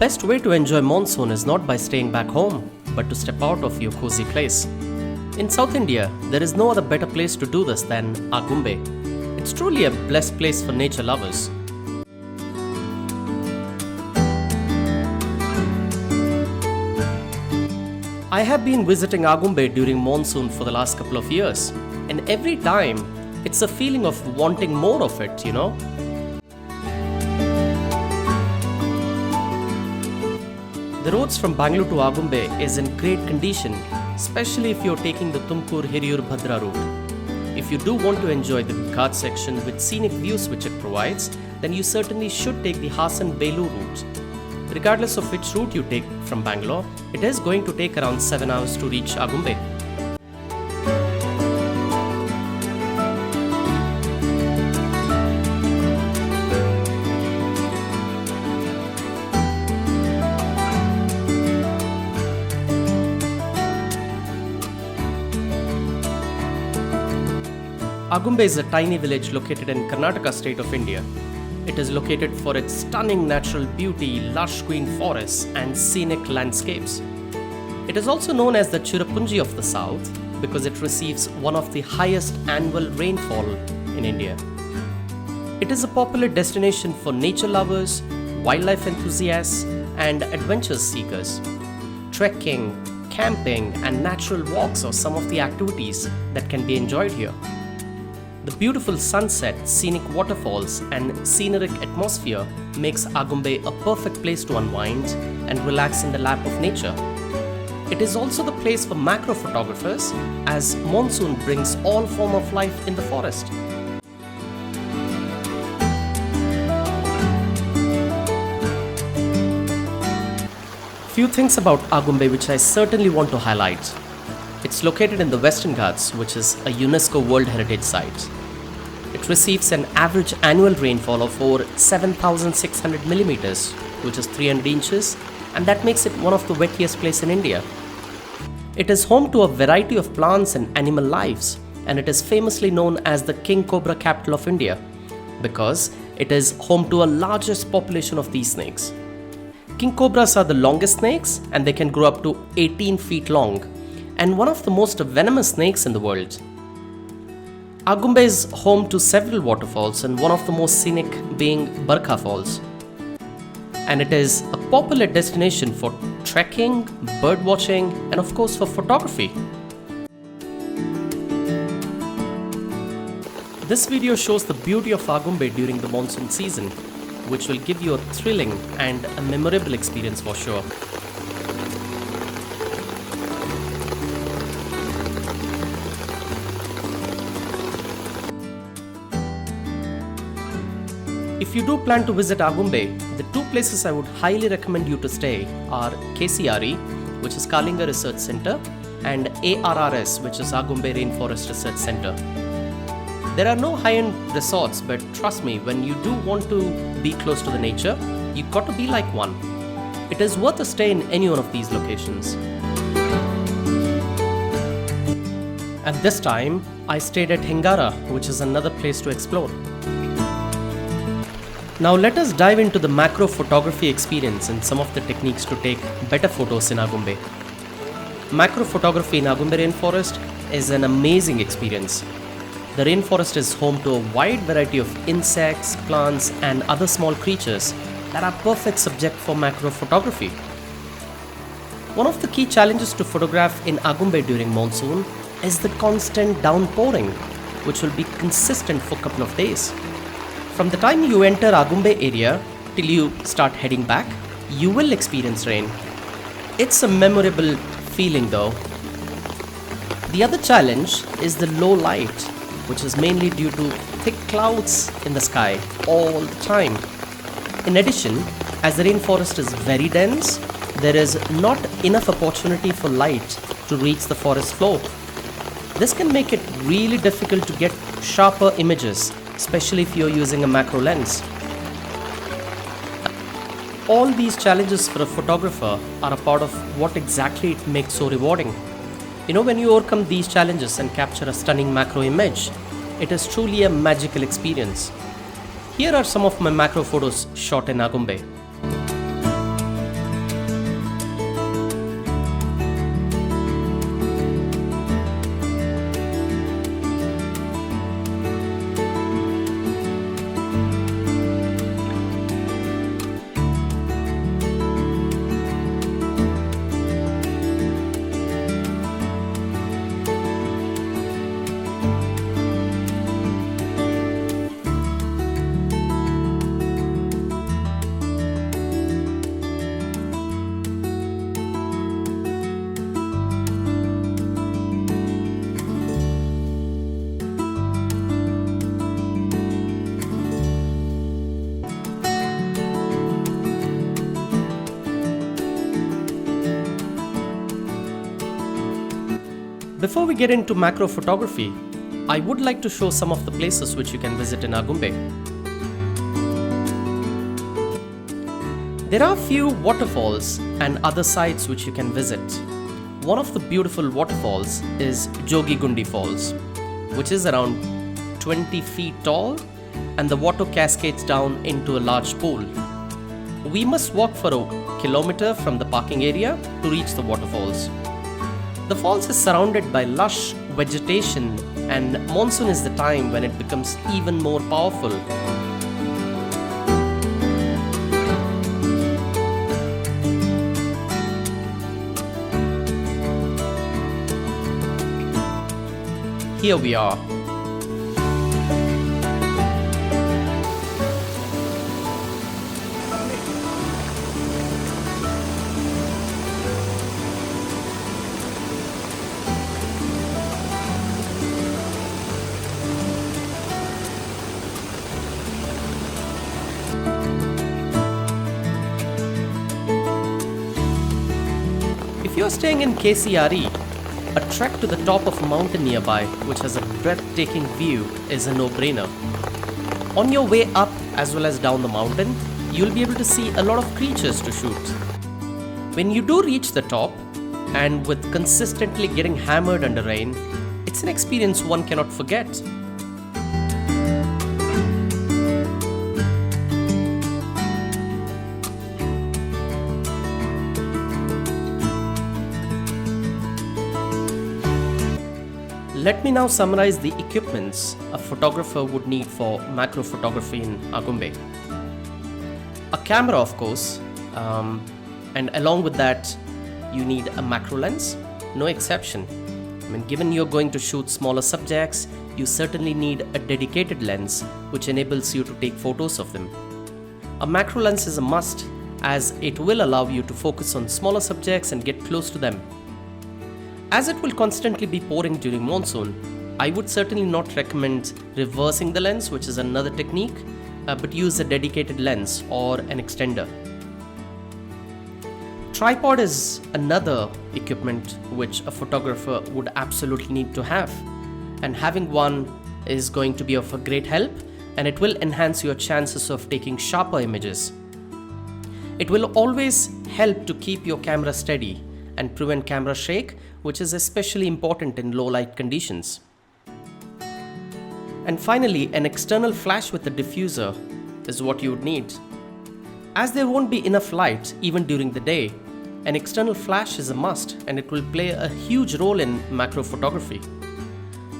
best way to enjoy monsoon is not by staying back home, but to step out of your cozy place. In South India, there is no other better place to do this than Agumbe. It's truly a blessed place for nature lovers. I have been visiting Agumbe during monsoon for the last couple of years, and every time it's a feeling of wanting more of it, The roads from Bangalore to Agumbe is in great condition, especially if you're taking the Tumkur-Hiriyur-Bhadra route. If you do want to enjoy the Ghat section with scenic views which it provides, then you certainly should take the Hassan-Belur route. Regardless of which route you take from Bangalore, it is going to take around 7 hours to reach Agumbe. Agumbe is a tiny village located in Karnataka state of India. It is located for its stunning natural beauty, lush green forests and scenic landscapes. It is also known as the Chirapunji of the south because it receives one of the highest annual rainfall in India. It is a popular destination for nature lovers, wildlife enthusiasts and adventure seekers. Trekking, camping and natural walks are some of the activities that can be enjoyed here. The beautiful sunset, scenic waterfalls and scenic atmosphere makes Agumbe a perfect place to unwind and relax in the lap of nature. It is also the place for macro photographers as monsoon brings all form of life in the forest. Few things about Agumbe which I certainly want to highlight. It's located in the Western Ghats, which is a UNESCO World Heritage Site. It receives an average annual rainfall of over 7,600 millimeters, which is 300 inches, and that makes it one of the wettiest places in India. It is home to a variety of plants and animal lives, and it is famously known as the king cobra capital of India because it is home to a largest population of these snakes. King cobras are the longest snakes, and they can grow up to 18 feet long, and one of the most venomous snakes in the world. Agumbe is home to several waterfalls and one of the most scenic being Barkha Falls. And it is a popular destination for trekking, bird watching and of course for photography. This video shows the beauty of Agumbe during the monsoon season, which will give you a thrilling and a memorable experience for sure. If you do plan to visit Agumbe, the two places I would highly recommend you to stay are KCRE, which is Kalinga Research Center, and ARRS, which is Agumbe Rainforest Research Center. There are no high-end resorts, but trust me, when you do want to be close to the nature, you got to be like one. It is worth a stay in any one of these locations. And this time, I stayed at Hingara, which is another place to explore. Now let us dive into the macro photography experience and some of the techniques to take better photos in Agumbe. Macro photography in Agumbe Rainforest is an amazing experience. The rainforest is home to a wide variety of insects, plants and other small creatures that are perfect subject for macro photography. One of the key challenges to photograph in Agumbe during monsoon is the constant downpouring, which will be consistent for a couple of days. From the time you enter Agumbe area till you start heading back, you will experience rain. It's a memorable feeling though. The other challenge is the low light, which is mainly due to thick clouds in the sky all the time. In addition, as the rainforest is very dense, there is not enough opportunity for light to reach the forest floor. This can make it really difficult to get sharper images, especially if you're using a macro lens. All these challenges for a photographer are a part of what exactly it makes so rewarding. When you overcome these challenges and capture a stunning macro image, it is truly a magical experience. Here are some of my macro photos shot in Agumbe. Before we get into macro photography, I would like to show some of the places which you can visit in Agumbe. There are few waterfalls and other sites which you can visit. One of the beautiful waterfalls is Jogigundi Falls, which is around 20 feet tall, and the water cascades down into a large pool. We must walk for a kilometer from the parking area to reach the waterfalls. The falls is surrounded by lush vegetation, and monsoon is the time when it becomes even more powerful. Here we are. If you are staying in KCRE, a trek to the top of a mountain nearby, which has a breathtaking view, is a no-brainer. On your way up as well as down the mountain, you'll be able to see a lot of creatures to shoot. When you do reach the top, and with consistently getting hammered under rain, it's an experience one cannot forget. Let me now summarize the equipments a photographer would need for macro photography in Agumbe. A camera, of course, and along with that, you need a macro lens, no exception. Given you're going to shoot smaller subjects, you certainly need a dedicated lens which enables you to take photos of them. A macro lens is a must, as it will allow you to focus on smaller subjects and get close to them. As it will constantly be pouring during monsoon, I would certainly not recommend reversing the lens, which is another technique, but use a dedicated lens or an extender. Tripod is another equipment which a photographer would absolutely need to have, and having one is going to be of a great help, and it will enhance your chances of taking sharper images. It will always help to keep your camera steady and prevent camera shake, which is especially important in low light conditions. And finally, an external flash with a diffuser is what you would need. As there won't be enough light even during the day, an external flash is a must, and it will play a huge role in macro photography.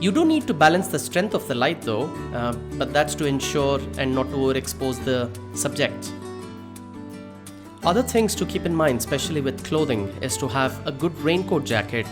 You do need to balance the strength of the light though, but that's to ensure and not to overexpose the subject. Other things to keep in mind, especially with clothing, is to have a good raincoat jacket,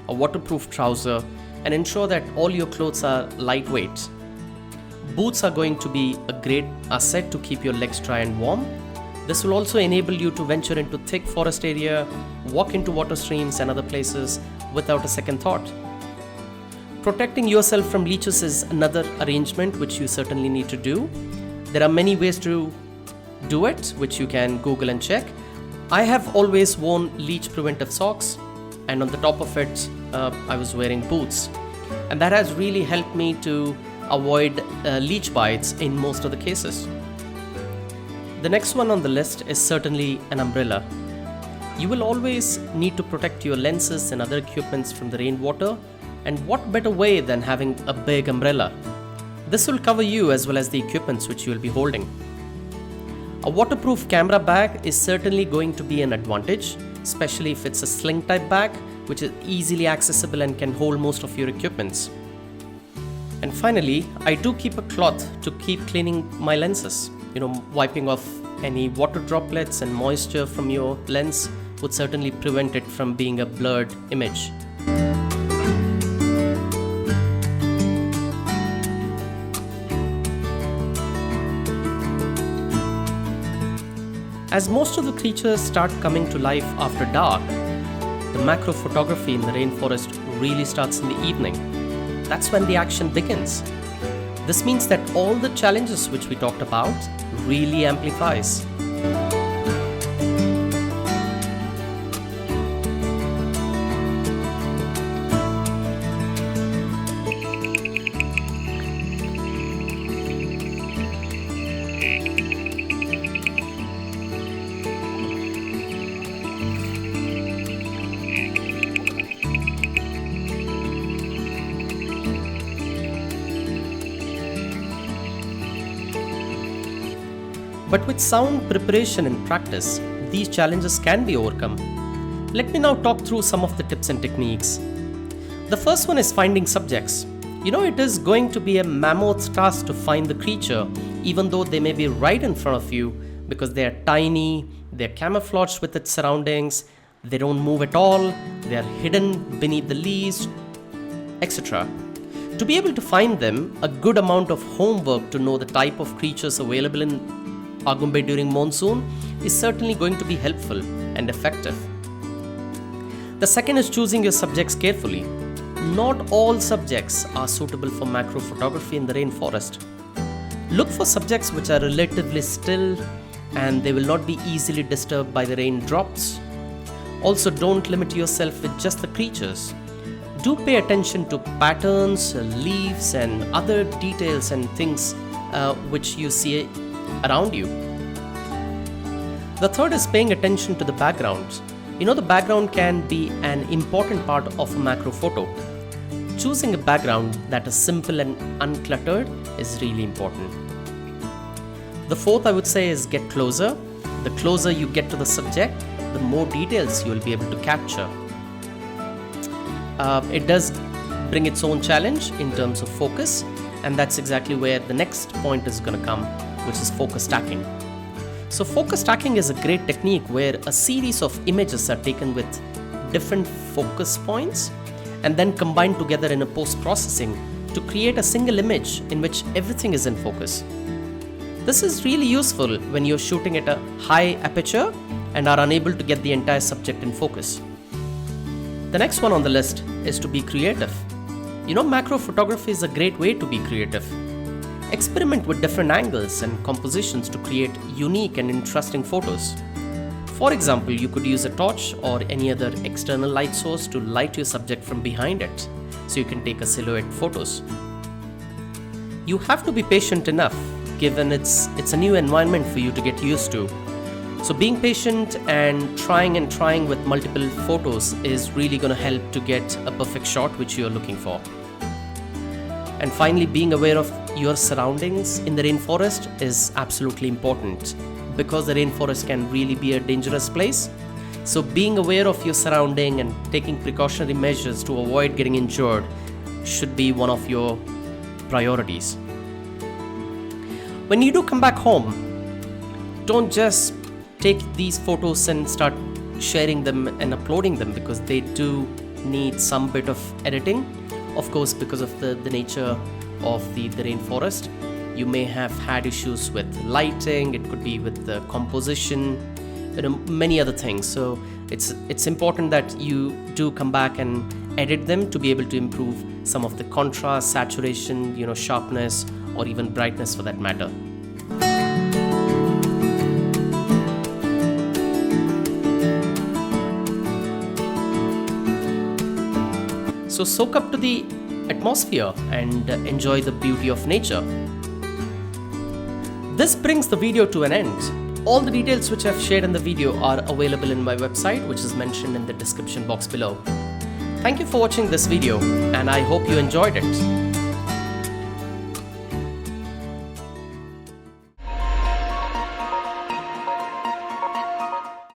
a waterproof trouser, and ensure that all your clothes are lightweight. Boots are going to be a great asset to keep your legs dry and warm. This will also enable you to venture into thick forest area, walk into water streams and other places without a second thought. Protecting yourself from leeches is another arrangement which you certainly need to do. There are many ways to do it, which you can Google and check. I have always worn leech preventive socks, and on the top of it, I was wearing boots. And that has really helped me to avoid leech bites in most of the cases. The next one on the list is certainly an umbrella. You will always need to protect your lenses and other equipments from the rainwater, and what better way than having a big umbrella? This will cover you as well as the equipments which you will be holding. A waterproof camera bag is certainly going to be an advantage, especially if it's a sling type bag, which is easily accessible and can hold most of your equipments. And finally, I do keep a cloth to keep cleaning my lenses. Wiping off any water droplets and moisture from your lens would certainly prevent it from being a blurred image. As most of the creatures start coming to life after dark, the macro photography in the rainforest really starts in the evening. That's when the action begins. This means that all the challenges which we talked about really amplifies. But with sound preparation and practice, these challenges can be overcome. Let me now talk through some of the tips and techniques. The first one is finding subjects. It is going to be a mammoth task to find the creature, even though they may be right in front of you, because they are tiny, they're camouflaged with its surroundings, they don't move at all, they are hidden beneath the leaves, etc. To be able to find them, a good amount of homework to know the type of creatures available in Agumbe during monsoon is certainly going to be helpful and effective. The second is choosing your subjects carefully. Not all subjects are suitable for macro photography in the rainforest. Look for subjects which are relatively still and they will not be easily disturbed by the raindrops. Also, don't limit yourself with just the creatures. Do pay attention to patterns, leaves and other details and things which you see around you. The third is paying attention to the backgrounds. The background can be an important part of a macro photo. Choosing a background that is simple and uncluttered is really important. The fourth I would say is get closer. The closer you get to the subject, the more details you will be able to capture. It does bring its own challenge in terms of focus, and that's exactly where the next point is going to come, which is focus stacking. So focus stacking is a great technique where a series of images are taken with different focus points and then combined together in a post-processing to create a single image in which everything is in focus. This is really useful when you're shooting at a high aperture and are unable to get the entire subject in focus. The next one on the list is to be creative. Macro photography is a great way to be creative. Experiment with different angles and compositions to create unique and interesting photos. For example, you could use a torch or any other external light source to light your subject from behind it, so you can take a silhouette photos. You have to be patient enough, given it's a new environment for you to get used to. So being patient and trying with multiple photos is really going to help to get a perfect shot which you're looking for. And finally, being aware of your surroundings in the rainforest is absolutely important, because the rainforest can really be a dangerous place. So being aware of your surrounding and taking precautionary measures to avoid getting injured should be one of your priorities. When you do come back home, don't just take these photos and start sharing them and uploading them, because they do need some bit of editing. Of course, because of the nature of the rainforest, you may have had issues with lighting, it could be with the composition, many other things. So it's important that you do come back and edit them to be able to improve some of the contrast, saturation, sharpness, or even brightness for that matter. So soak up to the atmosphere and enjoy the beauty of nature. This brings the video to an end. All the details which I've shared in the video are available in my website, which is mentioned in the description box below. Thank you for watching this video, and I hope you enjoyed it.